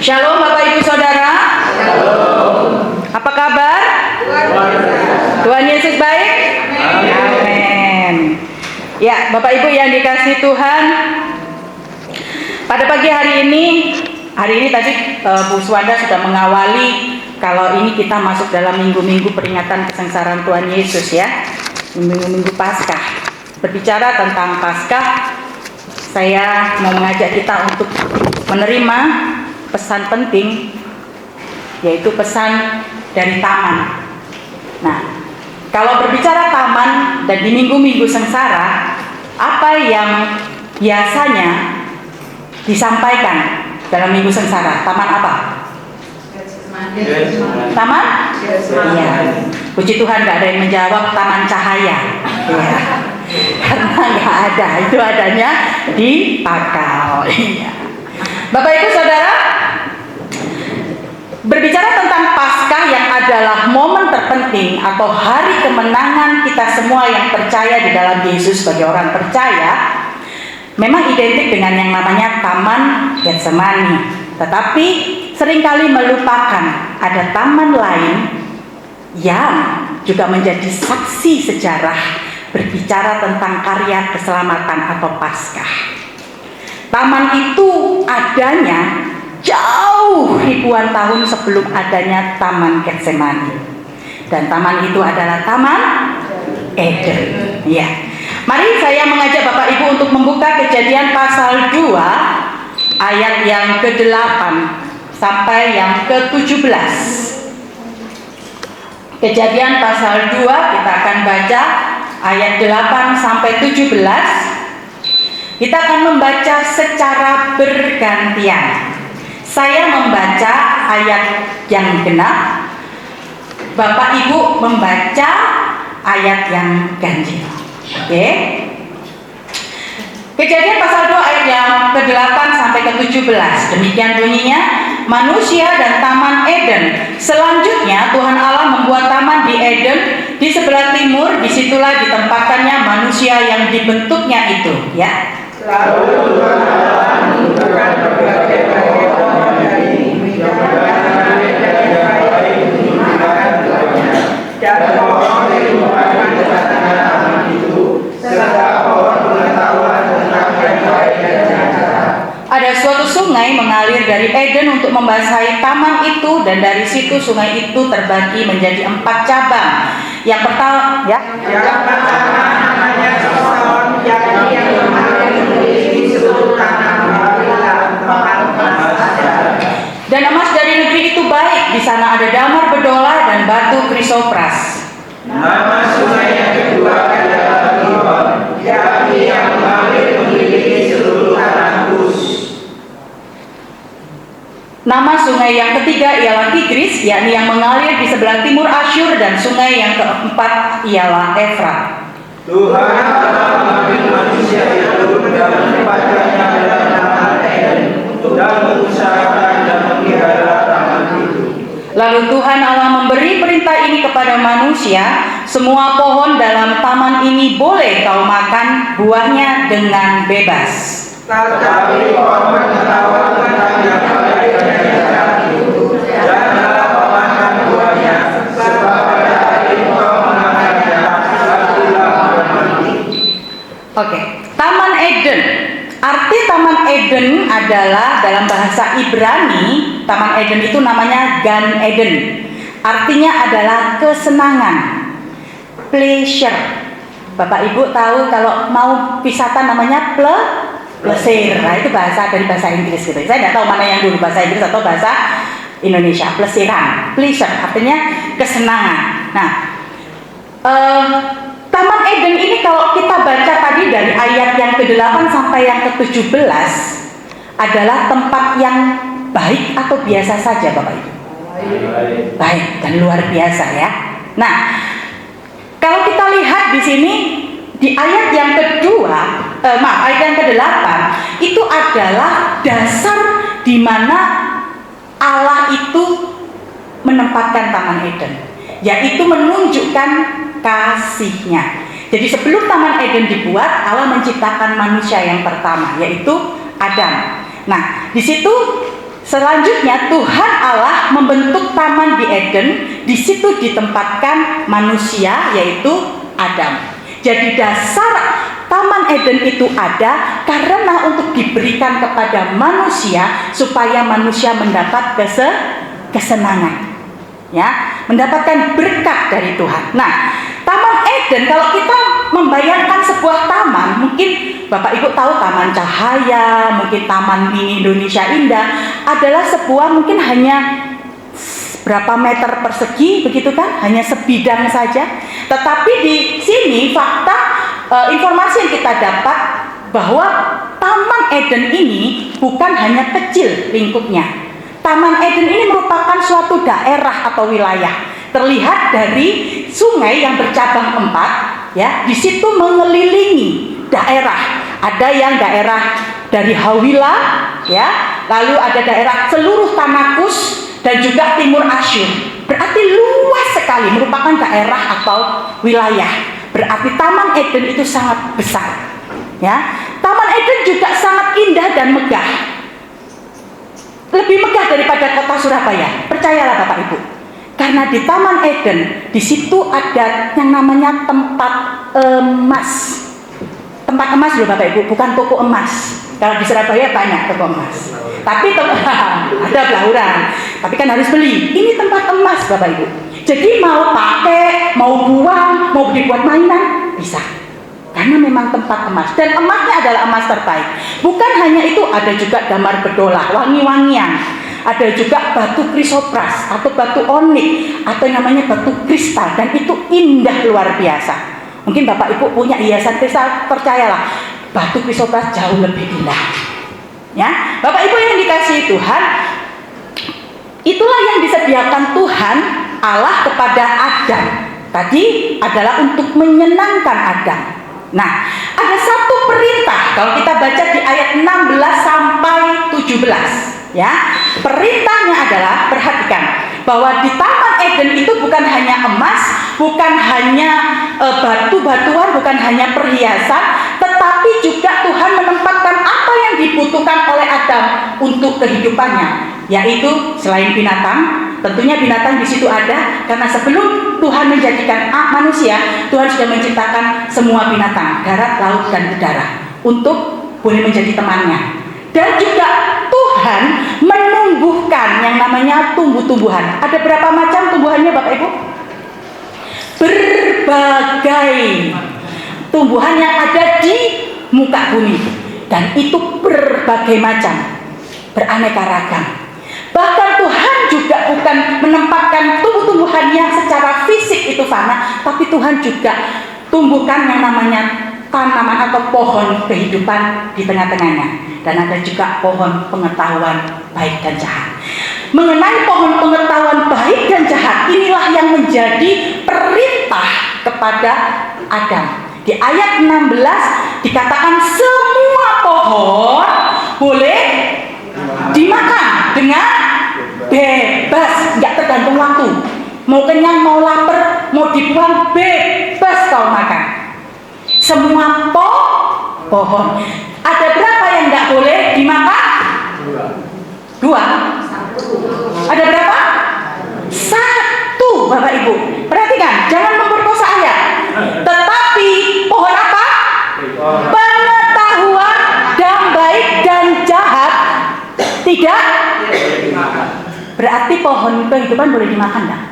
Shalom Bapak Ibu Saudara. Shalom. Apa kabar? Tuhan Yesus baik? Amin. Ya, Bapak Ibu yang dikasihi Tuhan, pada pagi hari ini tadi Bu Swanda sudah mengawali kalau ini kita masuk dalam minggu-minggu peringatan kesengsaraan Tuhan Yesus ya, minggu-minggu Paskah. Berbicara tentang Paskah, saya mau mengajak kita untuk menerima pesan penting, yaitu pesan dari taman. Nah, kalau berbicara taman dan di minggu-minggu sengsara, apa yang biasanya disampaikan dalam minggu sengsara? Taman apa? Taman? Iya. Puji Tuhan nggak ada yang menjawab taman cahaya. Ya. Karena nggak ada, itu adanya di Pakau. Iya. Bapak Ibu Saudara, berbicara tentang Paskah yang adalah momen terpenting atau hari kemenangan kita semua yang percaya di dalam Yesus sebagai orang percaya, memang identik dengan yang namanya Taman Getsemani. Tetapi seringkali melupakan ada taman lain yang juga menjadi saksi sejarah berbicara tentang karya keselamatan atau Paskah. Taman itu adanya jauh ribuan tahun sebelum adanya Taman Getsemani. Dan taman itu adalah Taman Eden. Ya. Mari saya mengajak Bapak Ibu untuk membuka Kejadian pasal 2 ayat yang ke-8 sampai yang ke-17. Kejadian pasal 2 kita akan baca ayat 8 sampai 17. Kita akan membaca secara bergantian. Saya membaca ayat yang genap, Bapak Ibu membaca ayat yang ganjil. Oke? Kejadian pasal 2 ayat yang ke-8 sampai ke-17. Demikian bunyinya, manusia dan Taman Eden. Selanjutnya Tuhan Allah membuat taman di Eden di sebelah timur, disitulah ditempatkannya manusia yang dibentuknya itu, ya. Lalu Tuhan Allah menentukan berbagai pohon dari dan pohon kehidupan tengah taman itu, serta pohon pengetahuan tentang yang baik dan jahat. Ada suatu sungai mengalir dari Eden untuk membasahi taman itu, dan dari situ sungai itu terbagi menjadi 4 cabang. Yang pertama, ya. Yang pertama namanya Pison, yakni yang memiliki seluruh tanah tempat emas ada. Dan emas dari negeri itu baik, di sana ada damar berdola dan batu krisopras. Nama sungai yang kedua adalah Gihon, yakni yang mengalir memiliki seluruh tanah Kus. Nama sungai yang ketiga ialah Tigris, yakni yang mengalir di sebelah timur Asyur, dan sungai yang keempat ialah Efrat. Tuhan Allah mengambil manusia itu dan menempatkannya dalam taman Eden dan mengusahakan dan memelihara taman itu. Lalu Tuhan Allah memberi perintah ini kepada manusia, semua pohon dalam taman ini boleh kau makan buahnya dengan bebas. Tetapi pohon pengetahuan tentang yang baik dan yang jahat itu janganlah kau makan buahnya, sebab pada hari kau memakannya akulah mati. Oke, Taman Eden. Arti Taman Eden adalah dalam bahasa Ibrani, Taman Eden itu namanya Gan Eden. Artinya adalah kesenangan, pleasure. Bapak Ibu tahu kalau mau wisata namanya pleasure. Nah, itu bahasa dari bahasa Inggris gitu. Saya tidak tahu mana yang dulu, bahasa Inggris atau bahasa Indonesia. Pleasurean, pleasure artinya kesenangan. Nah, Taman Eden ini kalau kita baca tadi dari ayat yang ke-8 sampai yang ke-17 adalah tempat yang baik atau biasa saja Bapak Ibu? Baik dan luar biasa ya. Nah, kalau kita lihat di sini di ayat yang ayat yang ke-8 itu adalah dasar di mana Allah itu menempatkan Taman Eden, yaitu menunjukkan kasih-Nya. Jadi sebelum Taman Eden dibuat, Allah menciptakan manusia yang pertama, yaitu Adam. Nah, di situ Selanjutnya Tuhan Allah membentuk taman di Eden. Di situ ditempatkan manusia, yaitu Adam. Jadi dasar taman Eden itu ada karena untuk diberikan kepada manusia supaya manusia mendapat kesenangan, ya, mendapatkan berkat dari Tuhan. Nah, taman Eden, kalau kita membayangkan sebuah taman, mungkin Bapak Ibu tahu Taman Cahaya, mungkin Taman Mini Indonesia Indah, adalah sebuah mungkin hanya berapa meter persegi, begitu kan? Hanya sebidang saja. Tetapi di sini fakta informasi yang kita dapat bahwa Taman Eden ini bukan hanya kecil lingkupnya. Taman Eden ini merupakan suatu daerah atau wilayah. Terlihat dari sungai yang bercabang 4, ya, di situ mengelilingi daerah. Ada yang daerah dari Hawila, ya, lalu ada daerah seluruh Tanakus dan juga Timur Asyur. Berarti luas sekali, merupakan daerah atau wilayah. Berarti Taman Eden itu sangat besar, ya. Taman Eden juga sangat indah dan megah. Lebih megah daripada kota Surabaya. Percayalah Bapak Ibu. Karena di Taman Eden, di situ ada yang namanya tempat emas. Tempat emas loh Bapak Ibu, bukan toko emas. Kalau di Surabaya banyak toko emas. Tapi ada Belauran. Tapi kan harus beli. Ini tempat emas Bapak Ibu. Jadi mau pakai, mau buang, mau dibuat mainan, bisa. Karena memang tempat emas. Dan emasnya adalah emas terbaik. Bukan hanya itu, ada juga damar bedolah, wangi-wangian. Ada juga batu krisopras atau batu onik atau yang namanya batu kristal, dan itu indah luar biasa. Mungkin Bapak Ibu punya hiasan kristal, percayalah batu krisopras jauh lebih indah. Ya, Bapak Ibu yang dikasihi Tuhan, itulah yang disediakan Tuhan Allah kepada Adam. Tadi adalah untuk menyenangkan Adam. Nah, ada satu perintah kalau kita baca di ayat 16 sampai 17. Ya, perintahnya adalah, perhatikan bahwa di Taman Eden itu bukan hanya emas, bukan hanya batu-batuan, bukan hanya perhiasan, tetapi juga Tuhan menempatkan apa yang dibutuhkan oleh Adam untuk kehidupannya, yaitu selain binatang, tentunya binatang di situ ada, karena sebelum Tuhan menjadikan manusia, Tuhan sudah menciptakan semua binatang, darat, laut, dan udara, untuk boleh menjadi temannya. Dan juga Tuhan menumbuhkan yang namanya tumbuh-tumbuhan. Ada berapa macam tumbuhannya Bapak Ibu? Berbagai tumbuhan yang ada di muka bumi. Dan itu berbagai macam, beraneka ragam. Bahkan Tuhan juga bukan menempatkan tumbuh-tumbuhan yang secara fisik itu fana, tapi Tuhan juga tumbuhkan yang namanya tanaman atau pohon kehidupan di tengah-tengahnya. Dan ada juga pohon pengetahuan baik dan jahat. Mengenai pohon pengetahuan baik dan jahat, inilah yang menjadi perintah kepada Adam. Di ayat 16 dikatakan semua pohon boleh dimakan dengan bebas, nggak tergantung waktu. Mau kenyang, mau lapar, mau dibuang, bebas kau makan. Semua pohon. Ada berapa yang nggak boleh dimakan? Dua. Ada berapa? Satu, Bapak Ibu. Perhatikan, jangan memperkosa ayat. Tetapi pohon apa? Pengetahuan dan baik dan jahat tidak. Berarti pohon kehidupan boleh dimakan nggak?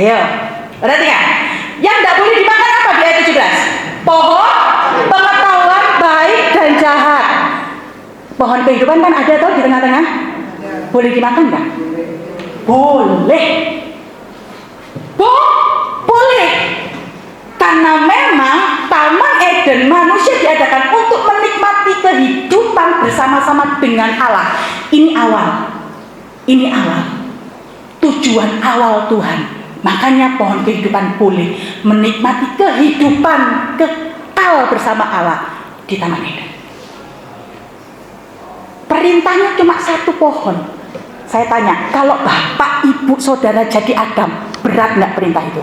Ayo, perhatikan. Yang tidak boleh dimakan apa di ayat 17? Pohon pengetahuan baik dan jahat. Pohon kehidupan kan ada tuh di tengah-tengah. Boleh dimakan nggak? Boleh. Boleh. Karena memang Taman Eden manusia diadakan untuk menikmati kehidupan bersama-sama dengan Allah. Ini awal. Tujuan awal Tuhan. Makanya pohon kehidupan boleh menikmati kehidupan kekal bersama Allah di Taman Eden. Perintahnya cuma satu pohon. Saya tanya, kalau bapak, ibu, saudara jadi Adam, berat nggak perintah itu?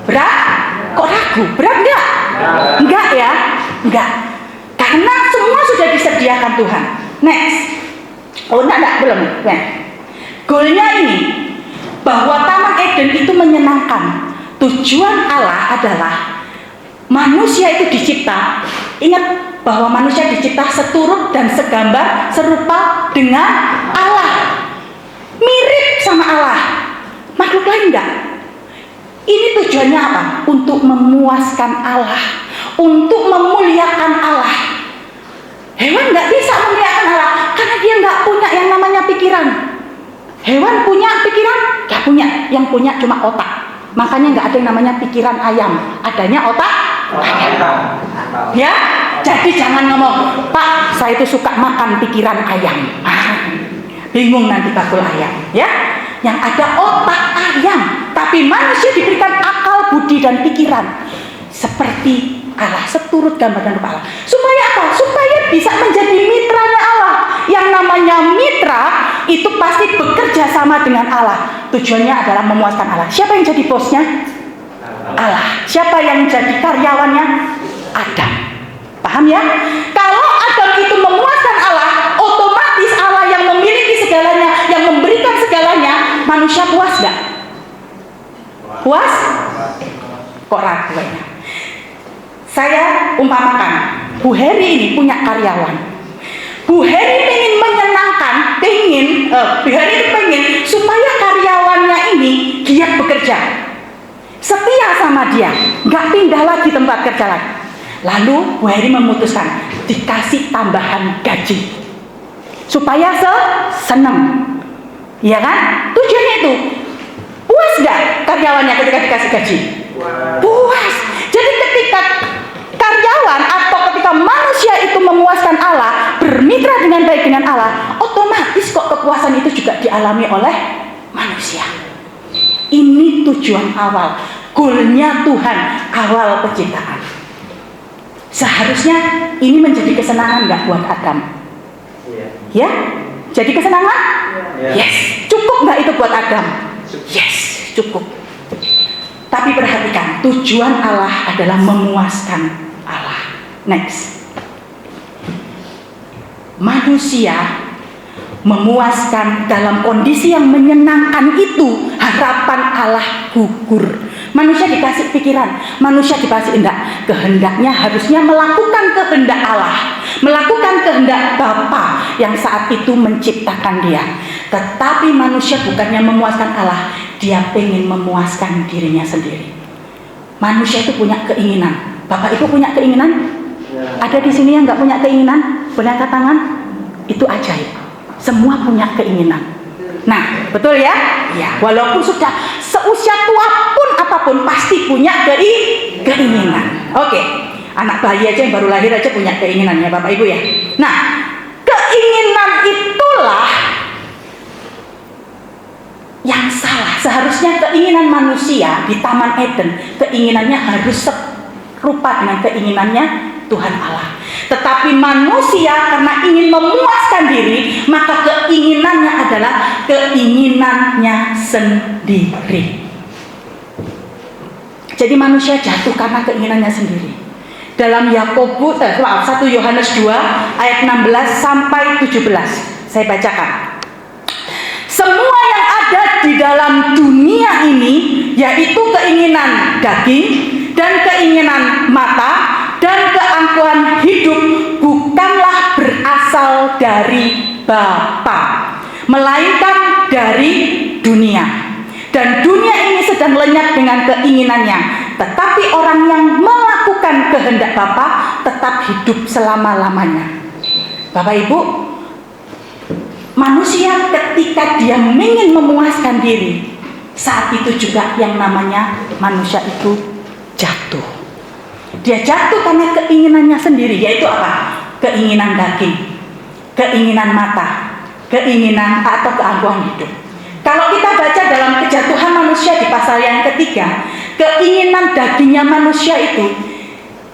Berat? Kok ragu? Berat nggak? Enggak ya? Enggak. Karena semua sudah disediakan Tuhan. Next. Oh, enggak, belum. Ya. Goalnya ini, bahwa Taman Eden itu menyenangkan. Tujuan Allah adalah manusia itu dicipta. Ingat bahwa manusia dicipta seturut dan segambar serupa dengan Allah. Mirip sama Allah. Makhluk lain enggak. Ini tujuannya apa? Untuk memuaskan Allah, untuk memuliakan Allah. Hewan nggak bisa memuliakan Allah karena dia nggak punya yang namanya pikiran. Hewan punya pikiran? Nggak punya. Yang punya cuma otak. Makanya nggak ada yang namanya pikiran ayam. Adanya otak ayam. Ya, jadi jangan ngomong, Pak, saya itu suka makan pikiran ayam. Bingung nanti bakul ayam. Ya, yang ada otak ayam. Tapi manusia diberikan akal, budi, dan pikiran seperti Allah, seturut gambar dan rupa Allah. Supaya apa? Supaya bisa menjadi mitranya Allah. Yang namanya mitra itu pasti bekerja sama dengan Allah. Tujuannya adalah memuaskan Allah. Siapa yang jadi bosnya? Allah. Siapa yang jadi karyawannya? Adam. Paham ya? Kalau Adam itu memuaskan Allah, otomatis Allah yang memiliki segalanya, yang memberikan segalanya, manusia puas gak? Puas? Kok ragu ya? Saya umpamakan, Bu Heri ini punya karyawan. Bu Heri ingin menyenangkan, Bu Heri itu pengen supaya karyawannya ini giat bekerja, setia sama dia, nggak pindah lagi tempat kerja lagi. Lalu Bu Heri memutuskan dikasih tambahan gaji supaya seneng, ya kan? Tujuannya itu puas nggak karyawannya ketika dikasih gaji? Puas. Jadi ketika karyawan atau ketika manusia itu memuaskan Allah, bermitra dengan baik dengan Allah, otomatis kok kepuasan itu juga dialami oleh manusia. Ini tujuan awal, goalnya Tuhan awal penciptaan. Seharusnya ini menjadi kesenangan nggak buat Adam? Ya, jadi kesenangan? Yes. Cukup nggak itu buat Adam? Yes, cukup. Tapi perhatikan, tujuan Allah adalah memuaskan Allah. Next. Manusia memuaskan dalam kondisi yang menyenangkan itu, harapan Allah gugur. Manusia dikasih pikiran, manusia dikasih kehendaknya harusnya melakukan kehendak Allah, melakukan kehendak Bapa yang saat itu menciptakan dia. Tetapi manusia bukannya memuaskan Allah, dia pengen memuaskan dirinya sendiri. Manusia itu punya keinginan. Bapak Ibu punya keinginan? Ada di sini yang nggak punya keinginan? Boleh angkat tangan? Itu ajaib. Semua punya keinginan. Nah, betul ya? Ya. Walaupun sudah seusia tua pun apapun pasti punya keinginan. Oke. Anak bayi aja yang baru lahir aja punya keinginan ya Bapak Ibu ya. Nah, keinginan itulah yang salah. Seharusnya keinginan manusia di Taman Eden, keinginannya harus serupa dengan keinginannya Tuhan Allah. Tetapi manusia karena ingin memuaskan diri, maka keinginannya adalah keinginannya sendiri. Jadi manusia jatuh karena keinginannya sendiri. Dalam 1 Yohanes 2 ayat 16 sampai 17. Saya bacakan. Semua yang ada di dalam dunia ini, yaitu keinginan daging dan keinginan mata dan keangkuhan hidup, bukanlah berasal dari Bapa, melainkan dari dunia. Dan dunia ini sedang lenyap dengan keinginannya. Tetapi orang yang melakukan kehendak Bapa tetap hidup selama-lamanya. Bapak Ibu, manusia ketika dia ingin memuaskan diri, saat itu juga yang namanya manusia itu jatuh. Dia jatuh karena keinginannya sendiri, yaitu apa? Keinginan daging, keinginan mata, keinginan atau keangkuhan hidup. Kalau kita baca dalam kejatuhan manusia di pasal yang ketiga, keinginan dagingnya manusia itu,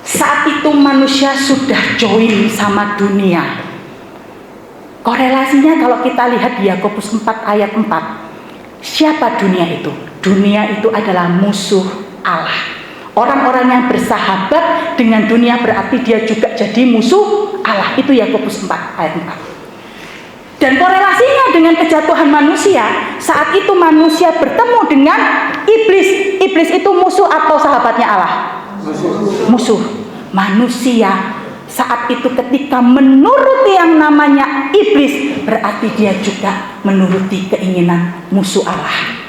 saat itu manusia sudah join sama dunia. Korelasinya kalau kita lihat di Yakobus 4 ayat 4, siapa dunia itu? Dunia itu adalah musuh Allah. Orang-orang yang bersahabat dengan dunia berarti dia juga jadi musuh Allah. Itu Yakobus 4 ayat 4. Dan korelasinya dengan kejatuhan manusia, saat itu manusia bertemu dengan iblis. Iblis itu musuh atau sahabatnya Allah? Musuh. Manusia saat itu ketika menuruti yang namanya iblis, berarti dia juga menuruti keinginan musuh Allah.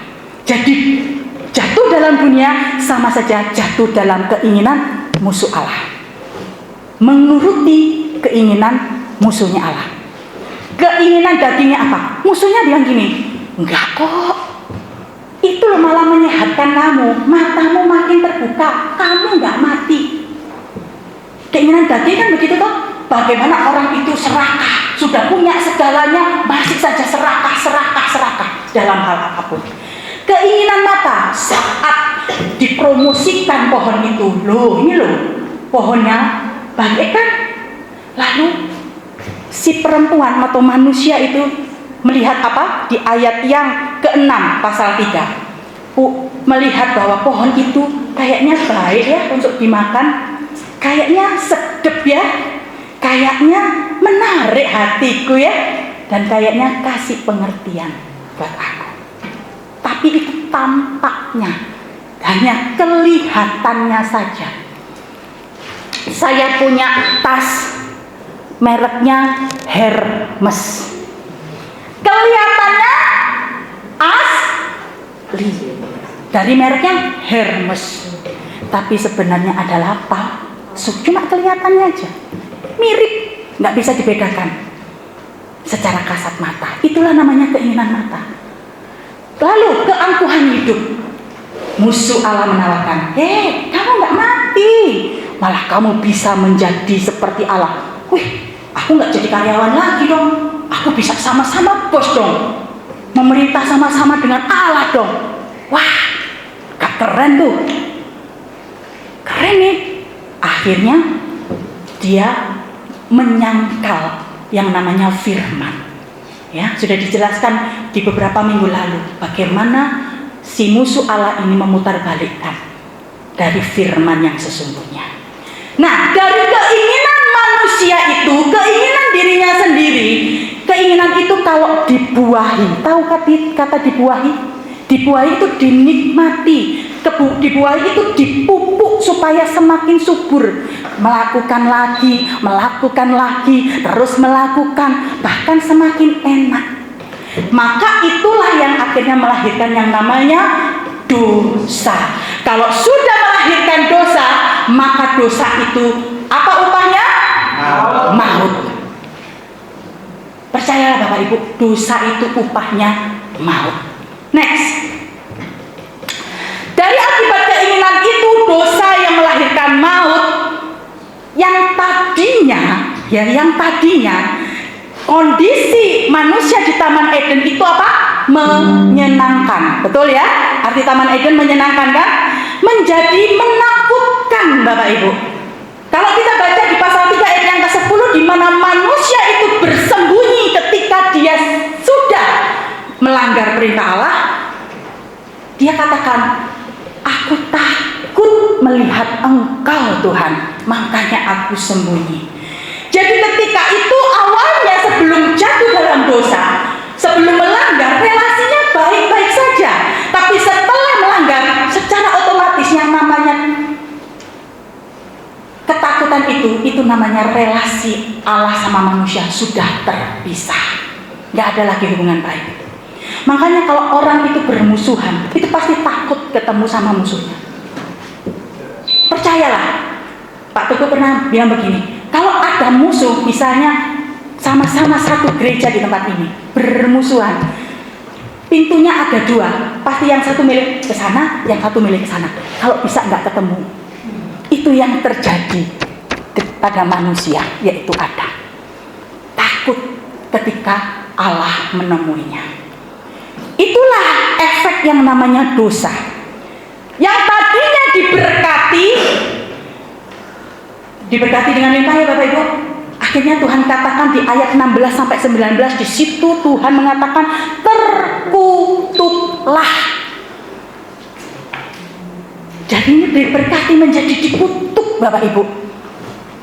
Jadi jatuh dalam dunia sama saja jatuh dalam keinginan musuh Allah. Menuruti keinginan musuhnya Allah. Keinginan dagingnya apa? Musuhnya bilang gini, enggak kok, itu loh malah menyehatkan kamu, matamu makin terbuka, kamu enggak mati. Keinginan daging kan begitu toh. Bagaimana orang itu serakah, sudah punya segalanya, masih saja serakah dalam hal apapun. Keinginan mata saat dipromosikan pohon itu, loh ini loh pohonnya baik kan. Lalu si perempuan atau manusia itu melihat apa? Di ayat yang ke-6 pasal 3. Melihat bahwa pohon itu kayaknya baik ya untuk dimakan. Kayaknya sedap ya. Kayaknya menarik hatiku ya. Dan kayaknya kasih pengertian buat aku. Tapi itu tampaknya, hanya kelihatannya saja. Saya punya tas mereknya Hermes. Kelihatannya asli dari mereknya Hermes, tapi sebenarnya adalah palsu. Cuma kelihatannya aja mirip, nggak bisa dibedakan secara kasat mata. Itulah namanya keinginan mata. Lalu keangkuhan hidup. Musuh Allah menawarkan, kamu nggak mati, malah kamu bisa menjadi seperti Allah. Wih, aku nggak jadi karyawan lagi dong. Aku bisa sama-sama bos dong. Memerintah sama-sama dengan Allah dong. Wah, gak keren tuh. Keren nih. Akhirnya dia menyangkal yang namanya firman. Ya, sudah dijelaskan di beberapa minggu lalu bagaimana si musuh Allah ini memutarbalikkan dari firman yang sesungguhnya. Nah, dari keinginan manusia itu, keinginan dirinya sendiri, keinginan itu kalau dibuahi, tahu kata dibuahi? Dibuahi itu dinikmati, dibuahi itu dipupuk supaya semakin subur, melakukan lagi, terus melakukan, bahkan semakin enak. Maka itulah yang akhirnya melahirkan yang namanya dosa. Kalau sudah melahirkan dosa, maka dosa itu apa upahnya? Maut. Percayalah Bapak Ibu, dosa itu upahnya maut. Next. Dari akibat keinginan itu, dosa yang melahirkan maut, yang tadinya kondisi manusia di Taman Eden itu apa? Menyenangkan. Betul ya? Arti Taman Eden menyenangkan kan? Menjadi menakutkan Bapak Ibu. Kalau kita baca di pasal 3 ayat yang ke-10, di mana manusia itu bersembunyi ketika dia sudah melanggar perintah Allah, dia katakan, aku takut melihat Engkau Tuhan, makanya aku sembunyi. Jadi ketika itu awalnya sebelum jatuh dalam dosa, sebelum melanggar, relasinya baik-baik saja. Tapi setelah melanggar, secara otomatis yang namanya ketakutan itu namanya relasi Allah sama manusia sudah terpisah. Gak ada lagi hubungan baik. Makanya kalau orang itu bermusuhan, itu pasti takut ketemu sama musuhnya. Percayalah, Pak Teguh pernah bilang begini, kalau ada musuh, misalnya sama-sama satu gereja di tempat ini, bermusuhan, pintunya ada dua, pasti yang satu milik ke sana, yang satu milik ke sana. Kalau bisa nggak ketemu, itu yang terjadi pada manusia, yaitu Adam. Takut ketika Allah menemuinya. Itulah efek yang namanya dosa. Yang tadinya diberkati dengan limpah ya Bapak Ibu. Akhirnya Tuhan katakan di ayat 16 sampai 19, di situ Tuhan mengatakan terkutuklah. Jadi ini diberkati menjadi dikutuk Bapak Ibu.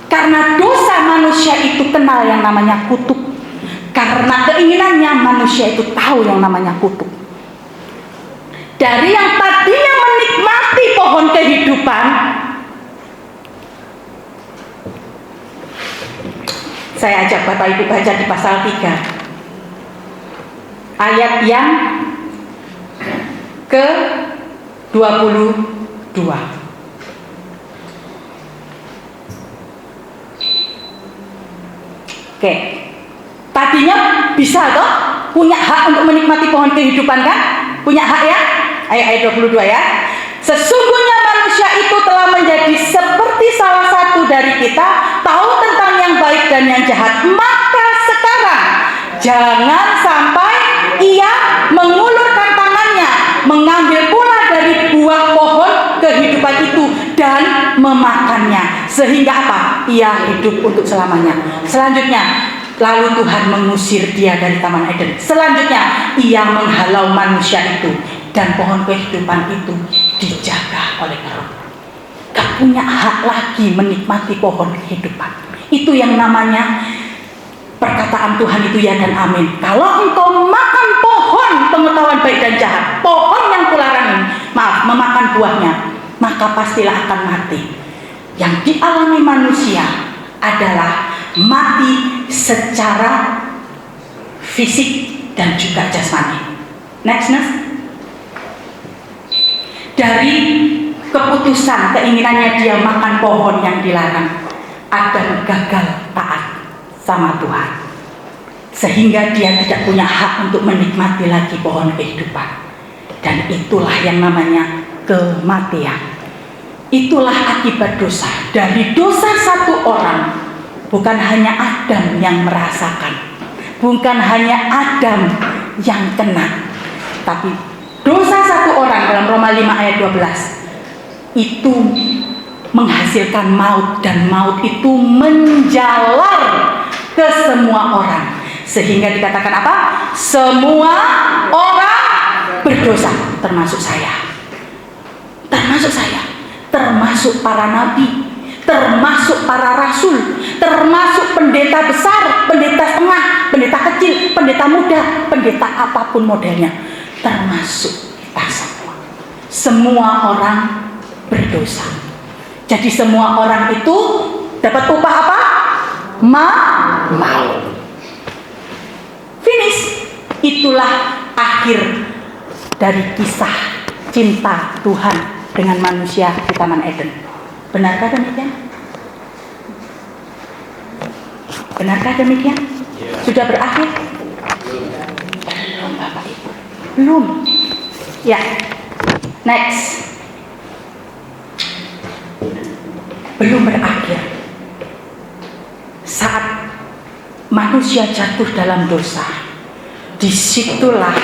Karena dosa manusia itu kenal yang namanya kutuk. Karena keinginannya manusia itu tahu yang namanya kutuk. Dari yang tadinya menikmati pohon kehidupan, saya ajak Bapak Ibu baca di pasal 3 ayat yang ke-22. Oke, tadinya bisa toh punya hak untuk menikmati pohon kehidupan kan? Punya hak ya? Ayat 22 ya. Sesungguhnya manusia itu telah menjadi seperti salah satu dari kita, tahu tentang yang baik dan yang jahat. Maka sekarang jangan sampai ia mengulurkan tangannya, mengambil pula dari buah pohon kehidupan itu dan memakannya. Sehingga apa? Ia hidup untuk selamanya. Selanjutnya, lalu Tuhan mengusir dia dari Taman Eden. Selanjutnya, ia menghalau manusia itu, dan pohon kehidupan itu dijaga oleh Allah. Gak punya hak lagi menikmati pohon kehidupan. Itu yang namanya perkataan Tuhan itu ya dan amin. Kalau engkau makan pohon pengetahuan baik dan jahat, pohon yang kularang ini, memakan buahnya, maka pastilah akan mati. Yang dialami manusia adalah mati secara fisik dan juga jasmani. Next. Dari keputusan keinginannya dia makan pohon yang dilarang, Adam gagal taat sama Tuhan, sehingga dia tidak punya hak untuk menikmati lagi pohon kehidupan. Dan itulah yang namanya kematian. Itulah akibat dosa. Dari dosa satu orang, bukan hanya Adam yang merasakan, bukan hanya Adam yang kena, tapi dosa satu orang dalam Roma 5 ayat 12 itu menghasilkan maut, dan maut itu menjalar ke semua orang, sehingga dikatakan apa? Semua orang berdosa, termasuk saya, termasuk para nabi, termasuk para rasul, termasuk pendeta besar, pendeta tengah, pendeta kecil, pendeta muda, pendeta apapun modelnya, termasuk kita semua. Semua orang berdosa. Jadi semua orang itu dapat upah apa? Maut. Finish. Itulah akhir dari kisah cinta Tuhan dengan manusia di Taman Eden. Benarkah demikian? Benarkah demikian? Sudah berakhir? Belum, Bapak Ibu. Belum. Ya. Next. Belum berakhir. Saat manusia jatuh dalam dosa, disitulah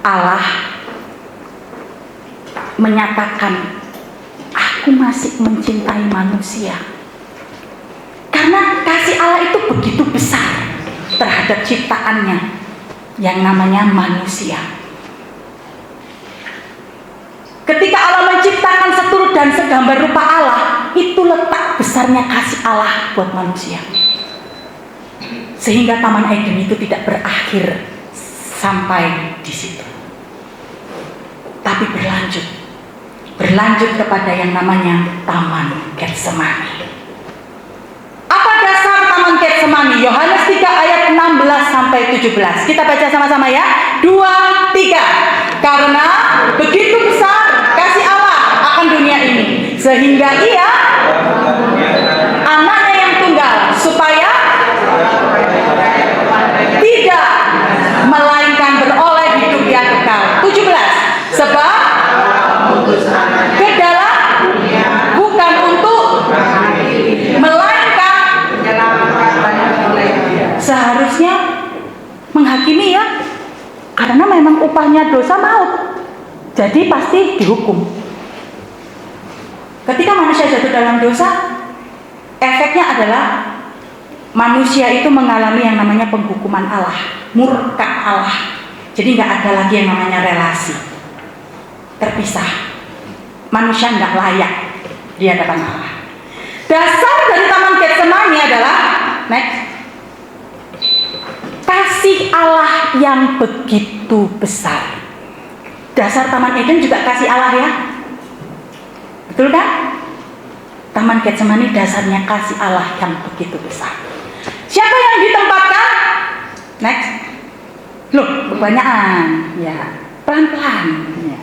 Allah menyatakan, aku masih mencintai manusia. Karena kasih Allah itu begitu besar terhadap ciptaannya yang namanya manusia. Ketika Allah menciptakan seturut dan segambar rupa Allah, itu letak besarnya kasih Allah buat manusia. Sehingga Taman Eden itu tidak berakhir sampai di situ, tapi berlanjut kepada yang namanya Taman Getsemani. Apa dasar Taman Getsemani? Yohanes 3 ayat 16 sampai 17. Kita baca sama-sama ya. 2, 3. Karena begitu besar kasih Allah akan dunia ini, sehingga Ia anaknya yang tunggal, supaya tidak melainkan beroleh hidup yang kekal. 17. Sebab ke dalam bukan untuk melainkan seharusnya menghakimi ya, karena memang upahnya dosa maut, jadi pasti dihukum. Ketika manusia jatuh dalam dosa, efeknya adalah manusia itu mengalami yang namanya penghukuman Allah, murka Allah. Jadi nggak ada lagi yang namanya relasi, terpisah. Manusia nggak layak di hadapan Allah. Dasar dari Taman Getsemani adalah next. Allah yang begitu besar. Dasar Taman Eden juga kasih Allah ya. Betul kan? Taman Getsemani dasarnya kasih Allah yang begitu besar. Siapa yang ditempatkan? Next. Loh, kebanyakan. Ya, pelan-pelan. Ya.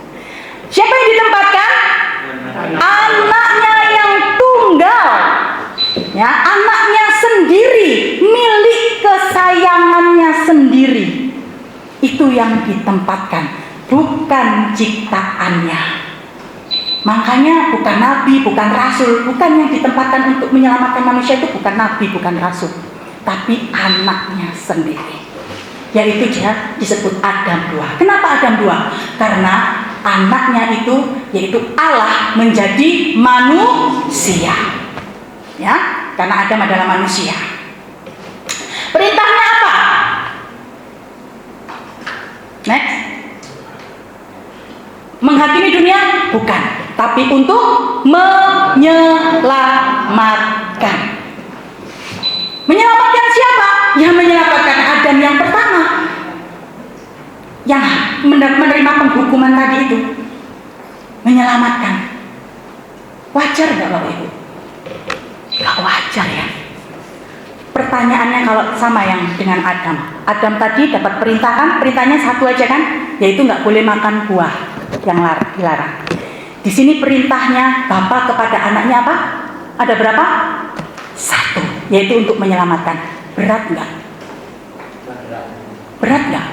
Siapa yang ditempatkan? Anaknya yang tunggal. Ya, anaknya sendiri, milik kesayangannya sendiri. Itu yang ditempatkan, bukan ciptaannya. Makanya bukan nabi, bukan rasul, bukan yang ditempatkan untuk menyelamatkan manusia itu bukan nabi, bukan rasul, tapi anaknya sendiri. Yaitu dia disebut Adam 2. Kenapa Adam 2? Karena anaknya itu yaitu Allah menjadi manusia. Ya, karena Adam adalah manusia. Perintahnya apa? Next. Menghakimi dunia? Bukan, tapi untuk menyelamatkan. Menyelamatkan siapa? Ya menyelamatkan Adam yang pertama, yang menerima penghukuman tadi itu. Menyelamatkan. Wajar nggak Bapak Ibu? Nggak wajar ya. Pertanyaannya kalau sama yang dengan Adam. Adam tadi dapat perintahnya satu aja kan, yaitu nggak boleh makan buah yang dilarang. Di sini perintahnya Bapa kepada anaknya apa? Ada berapa? 1, yaitu untuk menyelamatkan. Berat nggak? Berat nggak?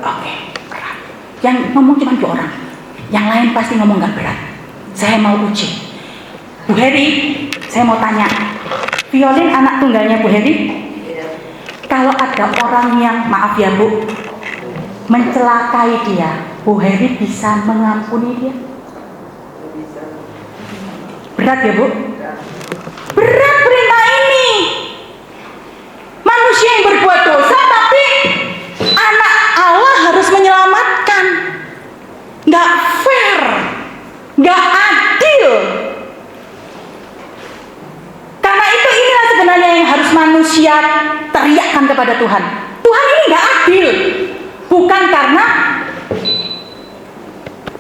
Oke, berat. Yang ngomong cuma 2 orang. Yang lain pasti ngomong nggak berat. Saya mau uji. Bu Heri, saya mau tanya. Violin anak tunggalnya Bu Heri? Kalau ada orang yang, maaf ya Bu, mencelakai dia, Bu Heri bisa mengampuni dia? Berat ya Bu? Berat perintah ini. Manusia yang berbuat dosa, tapi anak Allah harus menyelamatkan. Nggak fair, nggak adil. Karena itu inilah sebenarnya yang harus manusia teriakkan kepada Tuhan. Tuhan ini nggak adil, bukan karena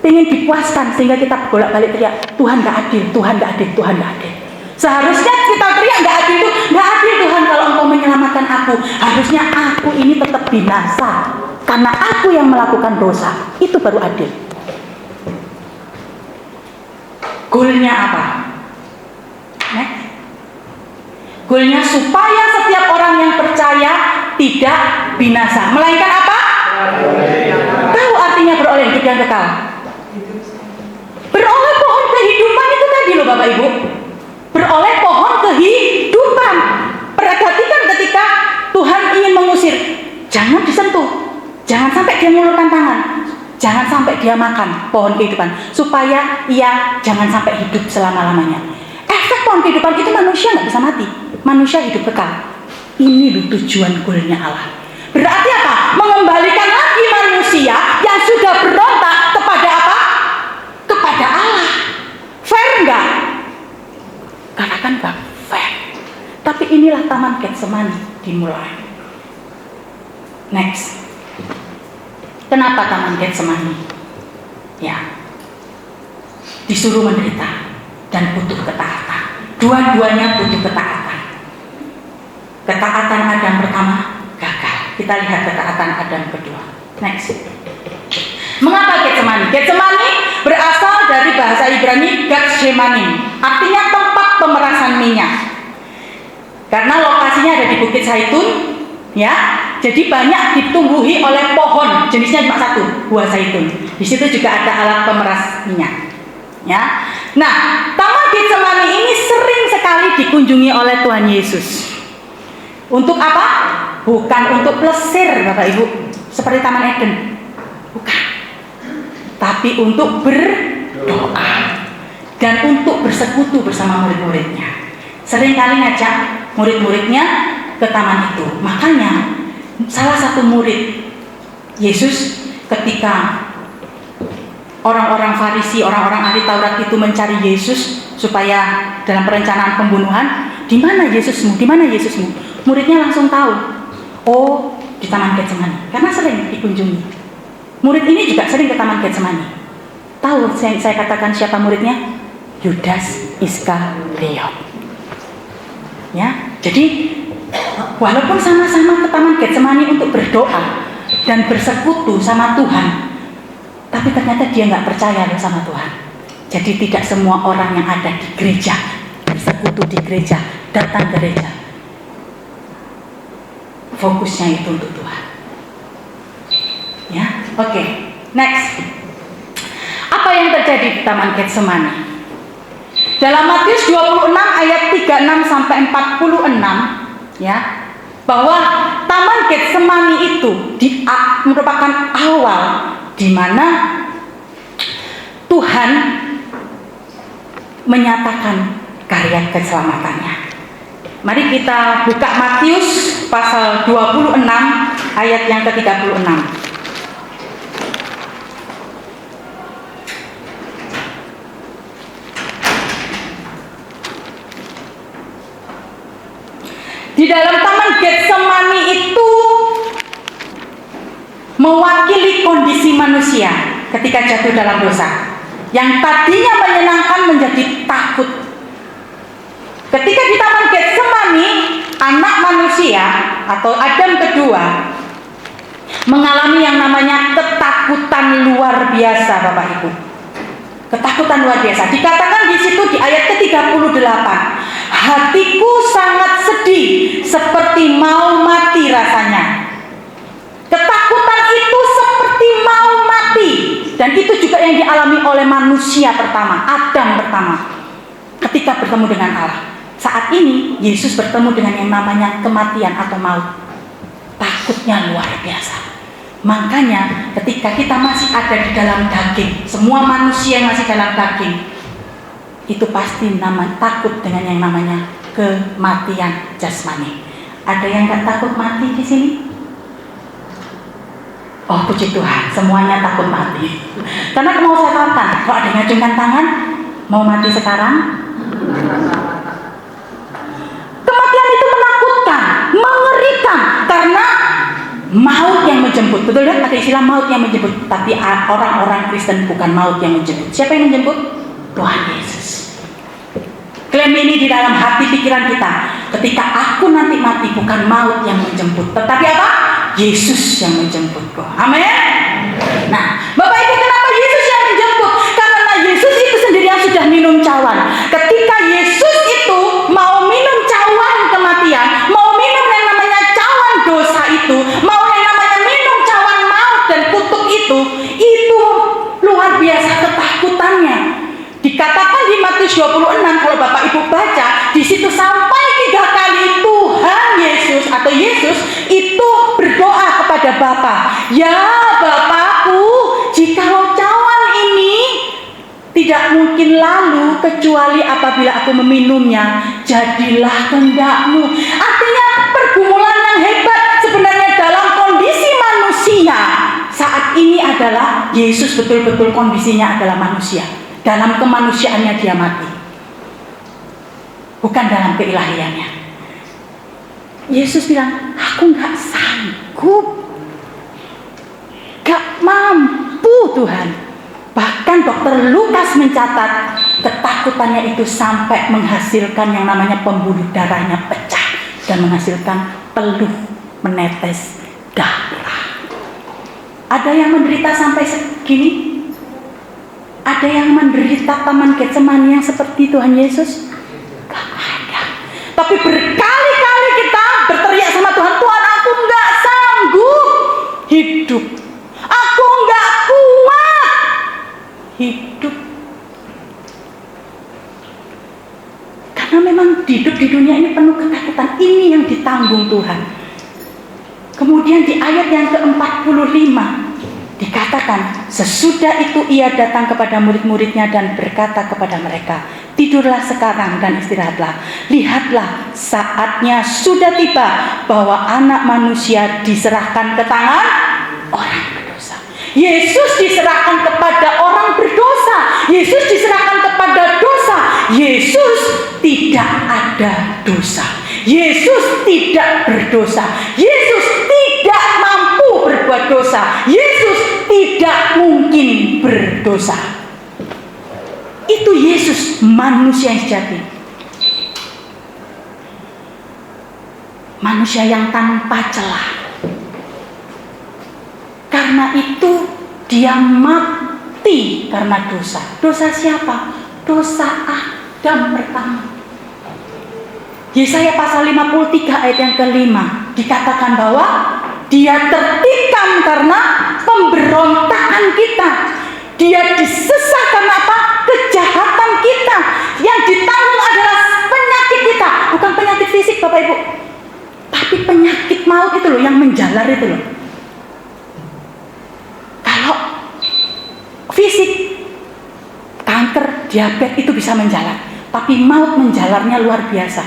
ingin dipuaskan sehingga kita bolak-balik teriak Tuhan nggak adil, Tuhan nggak adil, Tuhan nggak adil. Seharusnya kita teriak nggak adil itu, nggak adil Tuhan kalau Engkau menyelamatkan aku. Harusnya aku ini tetap binasa karena aku yang melakukan dosa. Itu baru adil. Goalnya apa? Goalnya supaya setiap orang yang percaya tidak binasa, melainkan apa? Tahu artinya beroleh hidup yang kekal. Beroleh pohon kehidupan itu tadi loh Bapak Ibu. Beroleh pohon kehidupan. Perhatikan ketika Tuhan ingin mengusir, jangan disentuh, jangan sampai dia mengulurkan tangan, jangan sampai dia makan pohon kehidupan, supaya ia jangan sampai hidup selama-lamanya. Efek pohon kehidupan itu manusia nggak bisa mati, manusia hidup kekal. Ini loh tujuan goalnya Allah. Berarti apa? Mengembalikan lagi manusia yang sudah berontak kepada apa? Kepada Allah. Fair nggak? Katakan nggak fair. Tapi inilah Taman Getsemani dimulai. Next. Kenapa Taman Getsemani? Ya, disuruh menderita dan butuh ketaatan. Dua-duanya butuh ketaatan. Ketaatan Adam pertama gagal. Kita lihat ketaatan Adam kedua. Next. Mengapa Getsemani? Getsemani berasal dari bahasa Ibrani Getsemani, artinya tempat pemerasan minyak. Karena lokasinya ada di Bukit Zaitun, ya. Jadi banyak ditumbuhi oleh pohon, jenisnya cuma 1, buah zaitun. Di situ juga ada alat pemeras minyak. Ya. Nah, Taman Getsemani ini sering sekali dikunjungi oleh Tuhan Yesus. Untuk apa? Bukan untuk plesir, Bapak Ibu, seperti Taman Eden. Bukan. Tapi untuk berdoa dan untuk bersekutu bersama murid-muridnya. Sering kali ngajak murid-muridnya ke taman itu. Makanya salah satu murid Yesus ketika orang-orang Farisi, orang-orang ahli Taurat itu mencari Yesus supaya dalam perencanaan pembunuhan, di mana Yesusmu? Di mana Yesusmu? Muridnya langsung tahu. Oh, di Taman Getsemani karena sering dikunjungi. Murid ini juga sering ke Taman Getsemani. Tahu saya katakan siapa muridnya? Yudas Iskariot. Ya, jadi walaupun sama-sama ke Taman Getsemani untuk berdoa dan bersekutu sama Tuhan, tapi ternyata dia nggak percaya loh sama Tuhan. Jadi tidak semua orang yang ada di gereja, bersekutu di gereja, datang ke gereja, fokusnya itu untuk Tuhan. Ya, oke. Next. Apa yang terjadi di Taman Getsemani? Dalam Matius 26 ayat 36 sampai 46, ya, bahwa Taman Getsemani itu merupakan awal di mana Tuhan menyatakan karya keselamatannya. Mari kita buka Matius pasal 26 ayat yang ke-36. Di dalam Taman Getsemani itu mewakili kondisi manusia ketika jatuh dalam dosa. Yang tadinya menyenangkan menjadi takut. Ketika di Taman Getsemani, anak manusia atau Adam kedua mengalami yang namanya ketakutan luar biasa, Bapak Ibu. Ketakutan luar biasa. Dikatakan di situ di ayat ke-38, hatiku sangat sedih seperti mau mati rasanya. Ketakutan itu seperti mau mati. Dan itu juga yang dialami oleh manusia pertama, Adam pertama, ketika bertemu dengan Allah. Saat ini Yesus bertemu dengan yang namanya kematian atau maut. Takutnya luar biasa. Makanya ketika kita masih ada di dalam daging, semua manusia yang masih dalam daging, itu pasti takut dengan yang namanya kematian jasmani. Ada yang gak takut mati di sini? Oh, puji Tuhan, semuanya takut mati. Karena mau saya katakan, kalau ada yang ngacungkan tangan, mau mati sekarang? Kematian itu menakutkan, mengerikan, karena maut yang menjemput. Betul kan? Ada istilah maut yang menjemput. Tapi orang-orang Kristen bukan maut yang menjemput. Siapa yang menjemput? Tuhan Yesus. Klaim ini di dalam hati pikiran kita. Ketika aku nanti mati, bukan maut yang menjemput, tetapi apa? Yesus yang menjemputku. Amin. Nah, Bapak Ibu, kenapa Yesus yang menjemput? Karena Yesus itu sendiri yang sudah minum cawan. Ketika Yesus itu mau minum cawan kematian, mau minum yang namanya cawan dosa itu, mau yang namanya minum cawan maut dan kutuk itu luar biasa ketakutannya. Dikatakan di Matius 26, kalau Bapak Ibu baca, di situ sampai 3 kali Tuhan Yesus atau Yesus itu berdoa kepada Bapa. Ya Bapakku, jikalau cawan ini tidak mungkin lalu kecuali apabila aku meminumnya, jadilah kehendak-Mu. Artinya pergumulan yang hebat sebenarnya dalam kondisi manusia saat ini adalah Yesus betul-betul kondisinya adalah manusia. Dalam kemanusiaannya dia mati, bukan dalam keilahiannya. Yesus bilang, aku gak sanggup, gak mampu Tuhan. Bahkan dokter Lukas mencatat ketakutannya itu sampai menghasilkan yang namanya pembuluh darahnya pecah dan menghasilkan peluh menetes darah. Ada yang menderita sampai segini? Ada yang menderita Taman Getsemani yang seperti Tuhan Yesus? Gak ada. Tapi berkali-kali kita berteriak sama Tuhan, Tuhan aku gak sanggup hidup, aku gak kuat hidup. Karena memang hidup di dunia ini penuh ketakutan. Ini yang ditanggung Tuhan. Kemudian di ayat yang ke-45 dikatakan, sesudah itu ia datang kepada murid-muridnya dan berkata kepada mereka, tidurlah sekarang dan istirahatlah. Lihatlah, saatnya sudah tiba bahwa anak manusia diserahkan ke tangan orang berdosa. Yesus diserahkan kepada orang berdosa. Yesus diserahkan kepada dosa. Yesus tidak ada dosa. Yesus tidak berdosa. Yesus tidak berdosa. Yesus tidak mungkin berdosa. Itu Yesus, manusia yang sejati. Manusia yang tanpa celah. Karena itu dia mati karena dosa. Dosa siapa? Dosa Adam pertama. Yesaya pasal 53 ayat yang kelima dikatakan bahwa dia tertikam karena pemberontakan kita. Dia disesat karena apa? Kejahatan kita. Yang ditanggung adalah penyakit kita. Bukan penyakit fisik Bapak Ibu, tapi penyakit maut itu loh, yang menjalar itu loh. Kalau fisik, kanker, diabetes itu bisa menjalar, tapi maut menjalarnya luar biasa.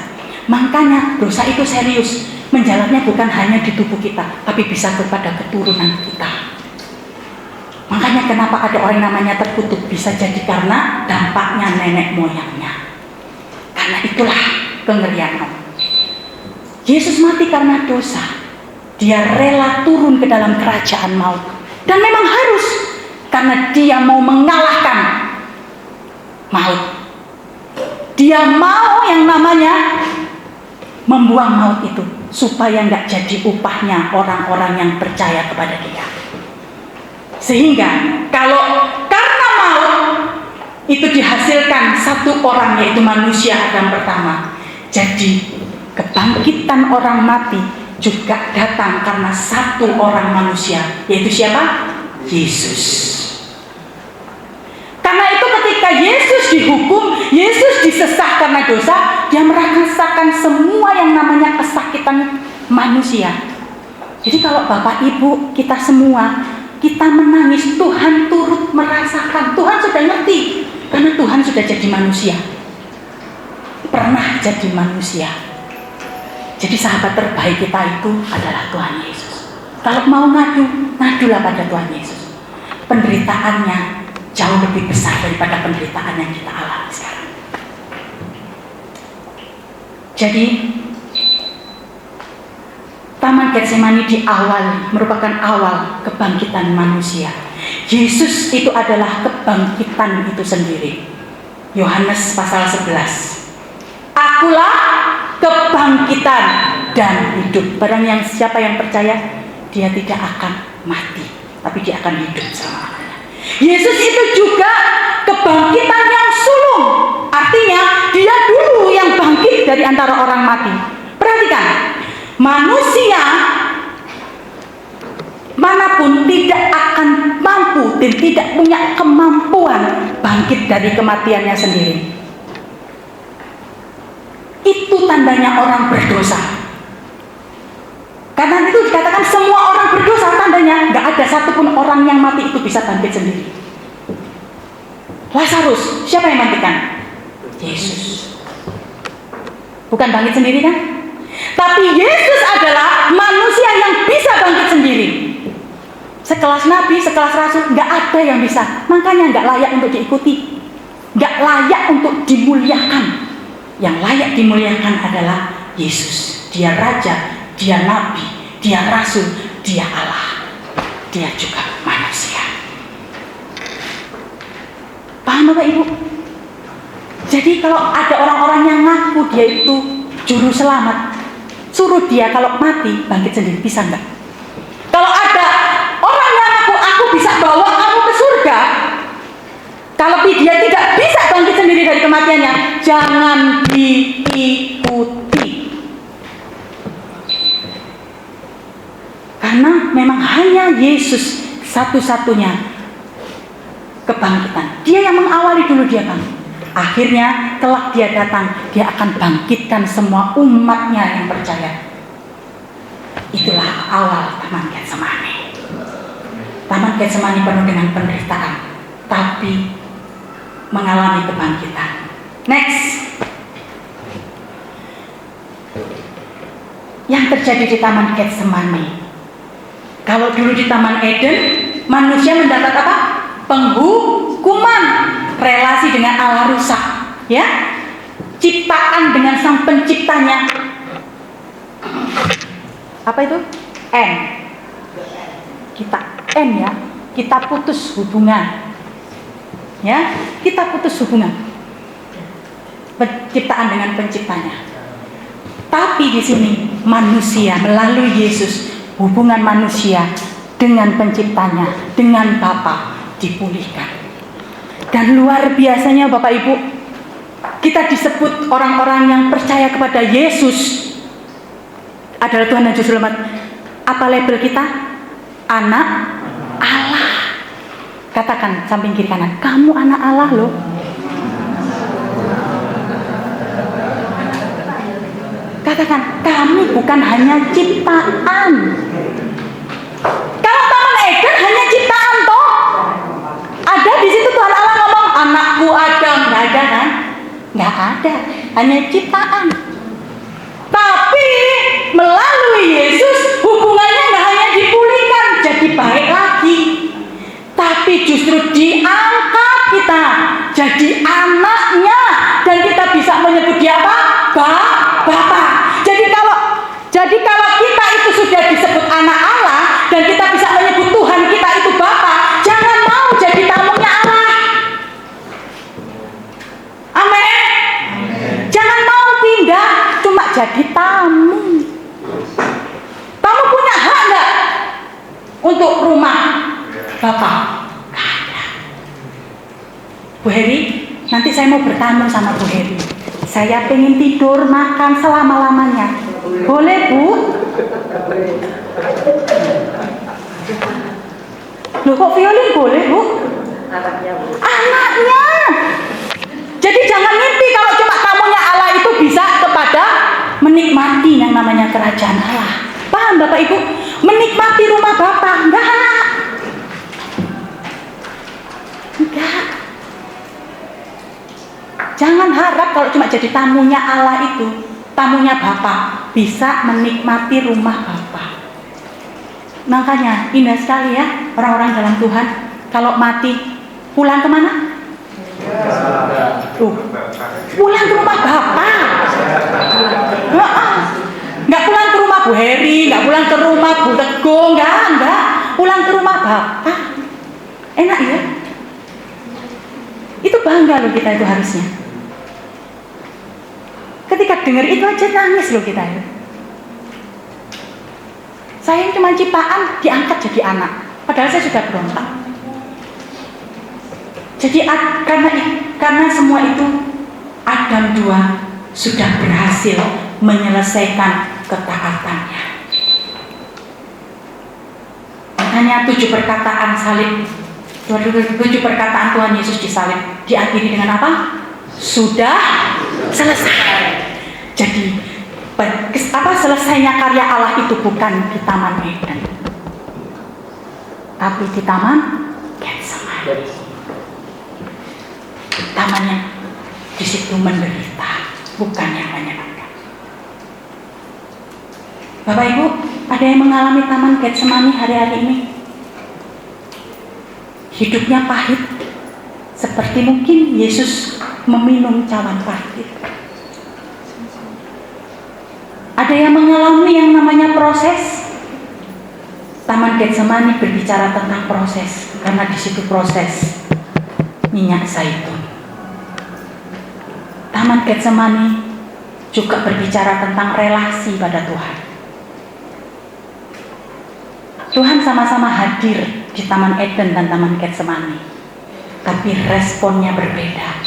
Makanya dosa itu serius. Menjalarnya bukan hanya di tubuh kita, tapi bisa kepada keturunan kita. Makanya kenapa ada orang namanya terkutuk, bisa jadi karena dampaknya nenek moyangnya. Karena itulah kengerian Allah. Yesus mati karena dosa. Dia rela turun ke dalam kerajaan maut. Dan memang harus, karena dia mau mengalahkan maut. Dia mau yang namanya membuang maut itu, supaya nggak jadi upahnya orang-orang yang percaya kepada dia. Sehingga kalau karena maut itu dihasilkan satu orang, yaitu manusia Adam pertama, jadi kebangkitan orang mati juga datang karena satu orang manusia, yaitu siapa? Yesus. Karena itu ketika Yesus dihukum, Yesus disesat karena dosa, dia merasakan semua yang namanya kesakitan manusia. Jadi kalau Bapak Ibu, kita semua, kita menangis, Tuhan turut merasakan. Tuhan sudah ngerti, karena Tuhan sudah jadi manusia, pernah jadi manusia. Jadi sahabat terbaik kita itu adalah Tuhan Yesus. Kalau mau ngadu, ngadulah pada Tuhan Yesus. Penderitaannya jauh lebih besar daripada penderitaan yang kita alami sekarang. Jadi Taman Getsemani diawali, merupakan awal kebangkitan manusia. Yesus itu adalah kebangkitan itu sendiri. Yohanes pasal 11. Akulah kebangkitan dan hidup. Barang yang siapa yang percaya, dia tidak akan mati, tapi dia akan hidup selama-lamanya. Yesus itu juga kebangkitan yang sulung. Artinya dia dulu yang bangkit dari antara orang mati. Perhatikan, manusia manapun tidak akan mampu dan tidak punya kemampuan bangkit dari kematiannya sendiri. Itu tandanya orang berdosa. Karena itu dikatakan semua orang berdosa, tandanya nggak ada satupun orang yang mati itu bisa bangkit sendiri. Lazarus, siapa yang matikan? Yesus. Bukan bangkit sendiri kan? Tapi Yesus adalah manusia yang bisa bangkit sendiri. Sekelas nabi, sekelas rasul, nggak ada yang bisa. Makanya nggak layak untuk diikuti, nggak layak untuk dimuliakan. Yang layak dimuliakan adalah Yesus. Dia raja, dia nabi, dia rasul, dia Allah. Dia juga manusia. Paham Bapak Ibu? Jadi kalau ada orang-orang yang ngaku dia itu juru selamat, suruh dia kalau mati bangkit sendiri, bisa enggak? Kalau ada orang yang ngaku, aku bisa bawa kamu ke surga, kalau dia tidak bisa bangkit sendiri dari kematiannya, jangan diikuti. Karena memang hanya Yesus satu-satunya kebangkitan. Dia yang mengawali dulu, dia bangkit. Akhirnya kelak dia datang, dia akan bangkitkan semua umatnya yang percaya. Itulah awal Taman Getsemani. Taman Getsemani penuh dengan penderitaan, tapi mengalami kebangkitan. Next, yang terjadi di Taman Getsemani. Kalau dulu di Taman Eden, manusia mendapat apa? Penghukuman, relasi dengan Allah rusak, ya. Ciptaan dengan sang penciptanya. Apa itu? Kita. ya, kita putus hubungan. Ya, kita putus hubungan penciptaan dengan penciptanya. Tapi di sini manusia melalui Yesus, hubungan manusia dengan penciptanya, dengan Bapa dipulihkan. Dan luar biasanya Bapak Ibu, kita disebut orang-orang yang percaya kepada Yesus adalah Tuhan dan Juru Selamat. Apa label kita? Anak Allah. Katakan samping kiri kanan, kamu anak Allah loh. Katakan, kami bukan hanya ciptaan. Kalau Taman Eden hanya ciptaan toh. Ada di situ Tuhan Allah ngomong, anakku Adam, nggak ada kan? Nggak ada, hanya ciptaan. Tapi melalui Yesus hubungannya nggak hanya dipulihkan jadi baik lagi, tapi justru diangkat kita jadi anaknya, dan kita bisa menyebut dia apa? Bapa. Jadi kalau kita itu sudah disebut anak Allah dan kita bisa menyebut Tuhan kita itu Bapa, jangan mau jadi tamunya Allah. Amin. Jangan mau pindah cuma jadi tamu. Kamu punya hak nggak untuk rumah Bapak? Nggak ada. Bu Heri, nanti saya mau bertamu sama Bu Heri. Saya pengen tidur, makan selama-lamanya. Boleh, Bu? Loh, kok violin boleh, Bu? Anaknya, Bu. Anaknya. Jadi jangan mimpi kalau cuma tamunya Allah itu bisa kepada menikmati yang namanya kerajaan Allah. Paham Bapak Ibu? Menikmati rumah Bapak. Enggak. Jangan harap kalau cuma jadi tamunya Allah itu, tamunya Bapa, bisa menikmati rumah Bapa. Makanya indah sekali ya orang-orang dalam Tuhan, kalau mati pulang kemana? Pulang ke rumah Bapa. Nggak pulang ke rumah Bu Heri, nggak pulang ke rumah Bu Teguh, nggak. Pulang ke rumah Bapa. Enak ya? Itu bangga loh kita itu harusnya. Ketika dengar itu aja nangis loh kita itu. Saya cuma ciptaan diangkat jadi anak, padahal saya sudah berontak. Jadi karena semua itu Adam 2 sudah berhasil menyelesaikan ketaatannya. Makanya 7 perkataan salib, 7 perkataan Tuhan Yesus di salib diakhiri dengan apa? Sudah selesai. Jadi selesainya karya Allah itu bukan di Taman Eden, tapi di Taman Getsemani. Tamannya di situ menderita, bukan yang menyenangkan. Bapak Ibu, ada yang mengalami Taman Getsemani hari-hari ini? Hidupnya pahit, seperti mungkin Yesus meminum cawan pahit. Ada yang mengalami yang namanya proses. Taman Getsemani berbicara tentang proses, karena di situ proses minyak zaitun. Taman Getsemani juga berbicara tentang relasi pada Tuhan. Tuhan sama-sama hadir di Taman Eden dan Taman Getsemani, tapi responnya berbeda.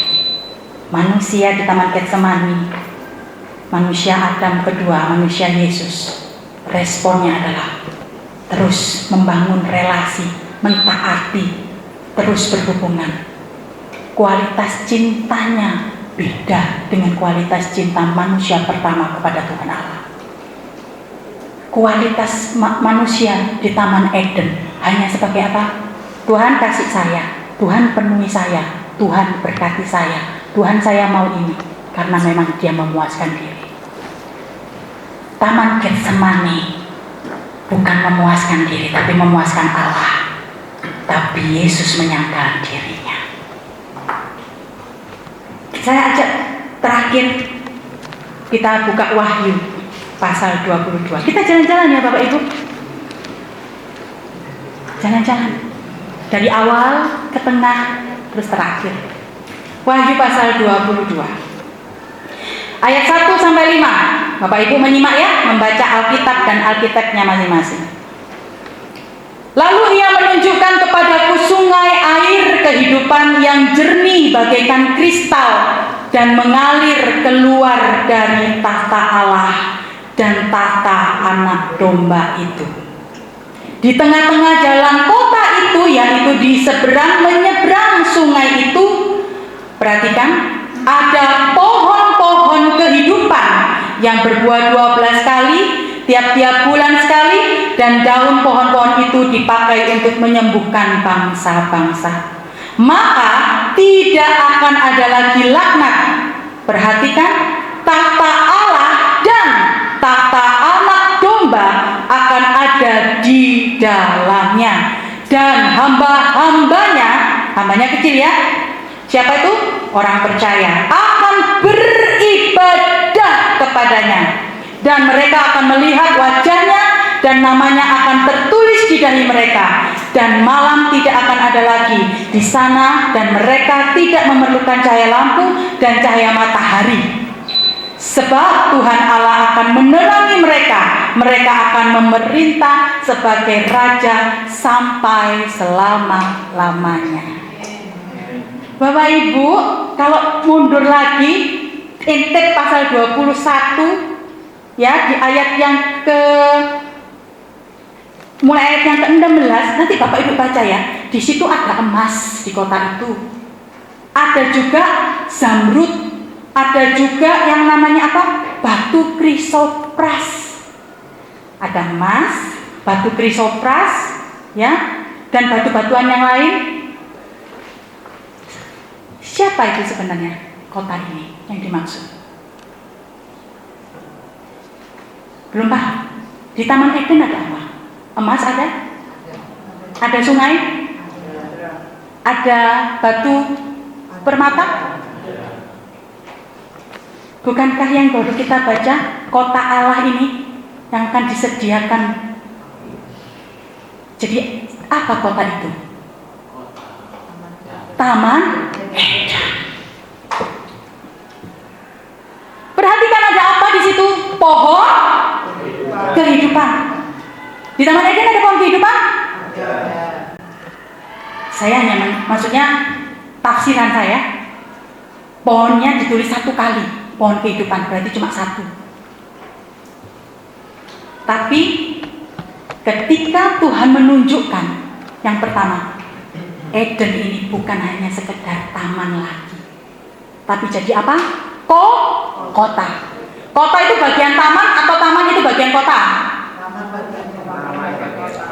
Manusia di Taman Getsemani, manusia Adam kedua, manusia Yesus, responnya adalah terus membangun relasi, mentaati, terus berhubungan. Kualitas cintanya beda dengan kualitas cinta manusia pertama kepada Tuhan Allah. Kualitas manusia di Taman Eden hanya sebagai apa? Tuhan kasih saya, Tuhan penuhi saya, Tuhan berkati saya, Tuhan saya mau ini, karena memang dia memuaskan diri. Taman Getsemani bukan memuaskan diri, tapi memuaskan Allah. Tapi Yesus menyangkal dirinya. Saya ajak terakhir kita buka Wahyu pasal 22. Kita jalan-jalan ya Bapak Ibu. Jangan-jangan dari awal ke tengah terus terakhir. Wahyu pasal 22 ayat 1 sampai 5. Bapak Ibu menyimak ya, membaca Alkitab dan Alkitabnya masing-masing. Lalu ia menunjukkan kepadaku sungai air kehidupan yang jernih bagaikan kristal dan mengalir keluar dari tahta Allah dan tahta Anak Domba itu. Di tengah-tengah jalan kota itu, yaitu di seberang menyeberang sungai itu, perhatikan, ada pohon-pohon kehidupan yang berbuah 12 kali tiap-tiap bulan sekali, dan daun pohon-pohon itu dipakai untuk menyembuhkan bangsa-bangsa. Maka tidak akan ada lagi laknat. Perhatikan, tahta Allah dan tahta Anak Domba akan ada di dalamnya, dan hamba-hambanya, hambanya kecil ya, siapa itu? Orang percaya, akan beribadah kepadanya, dan mereka akan melihat wajahnya, dan namanya akan tertulis di dahi mereka, dan malam tidak akan ada lagi di sana, dan mereka tidak memerlukan cahaya lampu dan cahaya matahari, sebab Tuhan Allah akan menerangi mereka. Mereka akan memerintah sebagai raja sampai selama-lamanya. Bapak Ibu, kalau mundur lagi, Intip pasal 21 ya, di ayat yang mulai ayat yang ke-16, nanti Bapak Ibu baca ya. Di situ ada emas di kota itu. Ada juga zamrud, ada juga yang namanya apa? Batu krisopras. Ada emas, batu krisopras, ya, dan batu-batuan yang lain. Siapa itu sebenarnya kota ini yang dimaksud? Belum paham? Di Taman Eden ada apa? Emas ada? Ada sungai? Ada batu permata? Bukankah yang baru kita baca, kota Allah ini yang akan disediakan? Jadi apa kota itu? Taman Eden. Perhatikan ada apa di situ? Pohon kehidupan. Di Taman Eden ada pohon kehidupan? Saya hanya maksudnya tafsiran saya, pohonnya ditulis satu kali, pohon kehidupan, berarti cuma satu. Tapi ketika Tuhan menunjukkan yang pertama, Eden ini bukan hanya sekedar taman lagi, tapi jadi apa? Kota. Kota itu bagian taman atau taman itu bagian kota?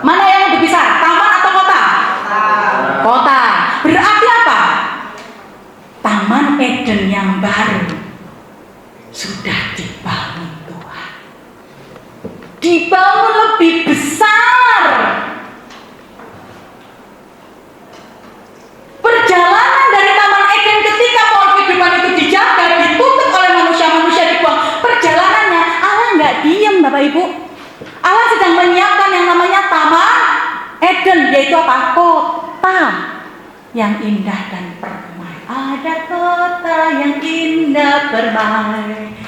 Mana yang lebih besar? Taman atau kota? Kota. Berarti apa? Taman Eden yang baru sudah dibangun Tuhan. Dibangun lebih besar. Perjalanan dari Taman Eden ketika pohon kehidupan itu dijaga, ditutup oleh manusia-manusia dibuang. Perjalanannya Allah nggak diam, Bapak Ibu. Allah sedang menyiapkan yang namanya Taman Eden, yaitu apa? Kota yang indah dan permai. Ada kota yang indah permai.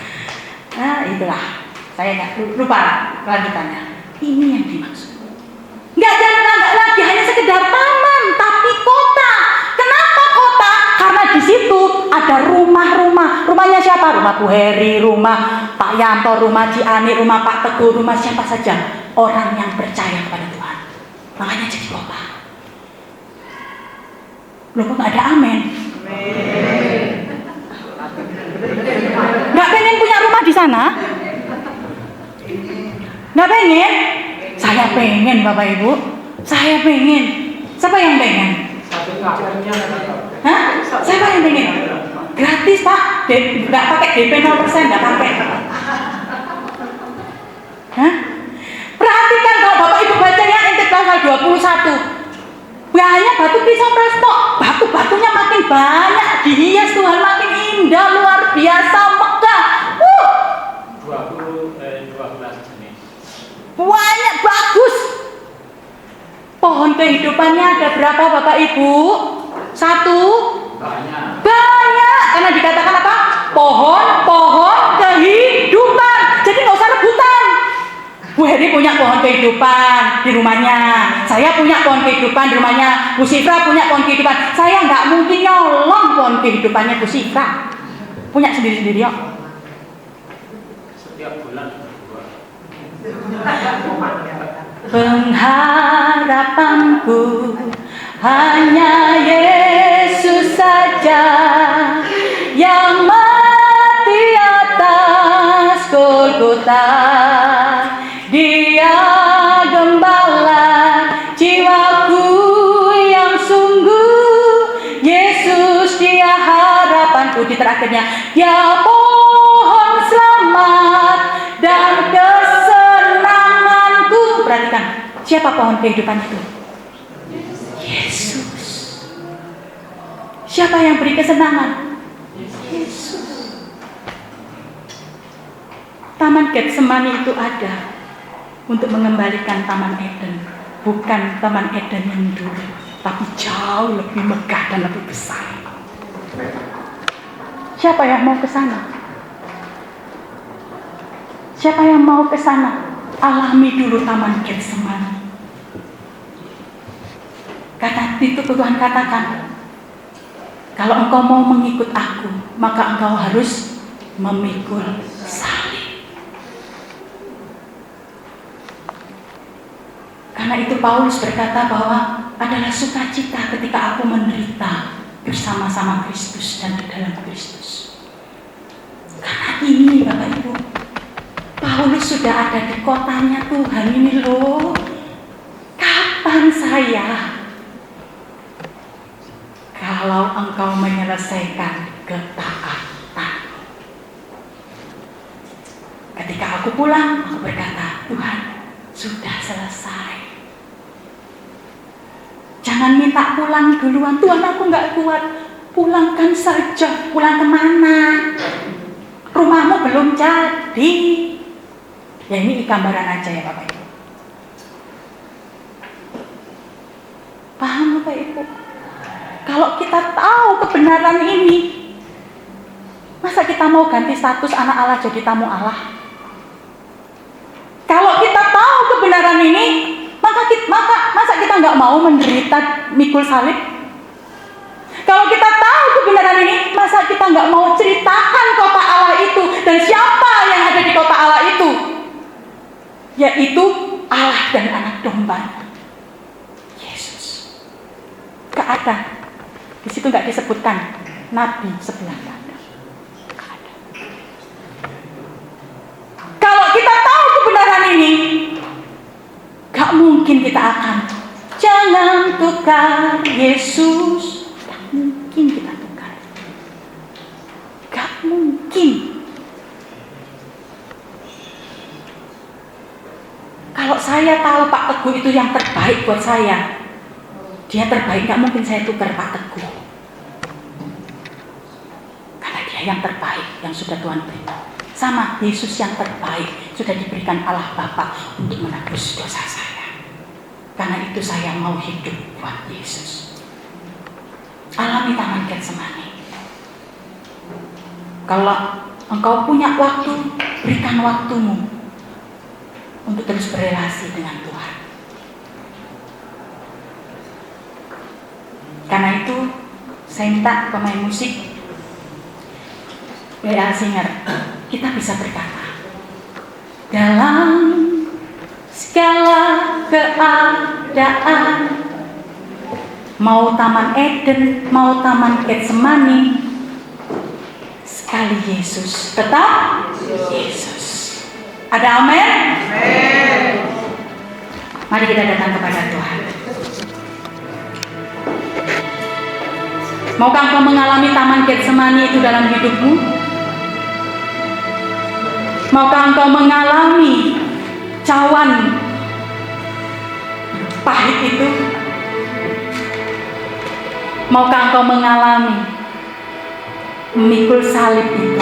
Nah itulah, saya nggak lupa lanjutannya. Ini yang dimaksud. Nggak lagi hanya sekedar taman, tapi kota. Kenapa kota? Karena di situ ada rumah-rumah. Rumahnya siapa? Rumah Bu Heri, rumah Pak Yanto, rumah Ci Ani, rumah Pak Teguh, rumah siapa saja orang yang percaya kepada Tuhan. Makanya jadi kota. Loh kok nggak ada amin? Nggak pengen punya rumah di sana? Nggak pengen? Saya pengen, Bapak Ibu. Saya pengen. Siapa yang pengen? Hah? Siapa yang pengen? Gratis Pak. Nggak pakai DP 0%, nggak pakai. Hah? Perhatikan kalau Bapak Ibu bacanya Intip pasal 21. Banyak batu krisopras kok. Batu-batunya makin banyak, dihias Tuhan, makin indah, luar biasa, megah. 12 jenis. Banyak, bagus. Pohon kehidupannya ada berapa Bapak Ibu? 1? Banyak. Karena dikatakan apa? Pohon kehidupan. Jadi nggak usah rebutan. Bu Heri punya pohon kehidupan di rumahnya. Saya punya pohon kehidupan di rumahnya. Bu Sifra punya pohon kehidupan. Saya nggak mungkin nyolong pohon kehidupannya Bu Sifra. Punya sendiri-sendiri yuk. Setiap bulan. Pengharapanku hanya Yesus saja yang mati atas Golgota. Dia gembala jiwaku yang sungguh. Yesus dia harapanku. Di terakhirnya, dia pohon selamat dan kesenanganku. Perhatikan, siapa pohon kehidupan itu? Yesus. Siapa yang beri kesenangan? Yesus. Taman Getsemani itu ada untuk mengembalikan Taman Eden, bukan Taman Eden yang dulu, tapi jauh lebih megah dan lebih besar. Siapa yang mau ke sana? Siapa yang mau ke sana? Alami dulu Taman Getsemani. Kata itu Tuhan katakan, kalau engkau mau mengikut aku, maka engkau harus memikul salib. Karena itu Paulus berkata bahwa adalah sukacita ketika aku menderita bersama-sama Kristus dan di dalam Kristus. Karena ini Bapak Ibu, Paulus sudah ada di kotanya Tuhan ini loh. Kapan saya? Kalau engkau menyelesaikan ketaatan. Ketika aku pulang, aku berkata, Tuhan, sudah selesai. Jangan minta pulang duluan. Tuhan, aku nggak kuat. Pulangkan saja. Pulang kemana? Rumahmu belum jadi. Ya ini gambaran aja ya Bapak Ibu. Paham Bapak Ibu? Kalau kita tahu kebenaran ini, masa kita mau ganti status anak Allah jadi tamu Allah? Kalau kita tahu kebenaran ini, masa kita nggak mau menderita mikul salib? Kalau kita tahu kebenaran ini, masa kita nggak mau ceritakan kota Allah itu dan siapa yang ada di kota Allah itu? Yaitu Allah dan anak domba, Yesus. Gak ada. Di situ nggak disebutkan nabi sebelah kanan. Gak ada. Kalau kita tahu kebenaran ini, gak mungkin kita akan jangan tukar Yesus. Gak mungkin kita tukar. Gak mungkin. Kalau saya tahu Pak Teguh itu yang terbaik buat saya, dia terbaik, gak mungkin saya tukar Pak Teguh. Karena dia yang terbaik yang sudah Tuhan berikan. Sama Yesus yang terbaik sudah diberikan Allah Bapa untuk menebus dosa saya. Karena itu saya mau hidup buat Yesus. Alami Taman Getsemani. Kalau engkau punya waktu, berikan waktumu untuk terus berrelasi dengan Tuhan. Karena itu saya minta pemain musik W.A. Singer, kita bisa berkata, dalam segala keadaan, mau Taman Eden, mau Taman Getsemani, sekali Yesus, tetap Yesus. Ada amin? Mari kita datang kepada Tuhan. Maukah engkau mengalami Taman Getsemani itu dalam hidupmu? Maukah engkau mengalami cawan pahit itu? Maukah engkau mengalami memikul salib itu?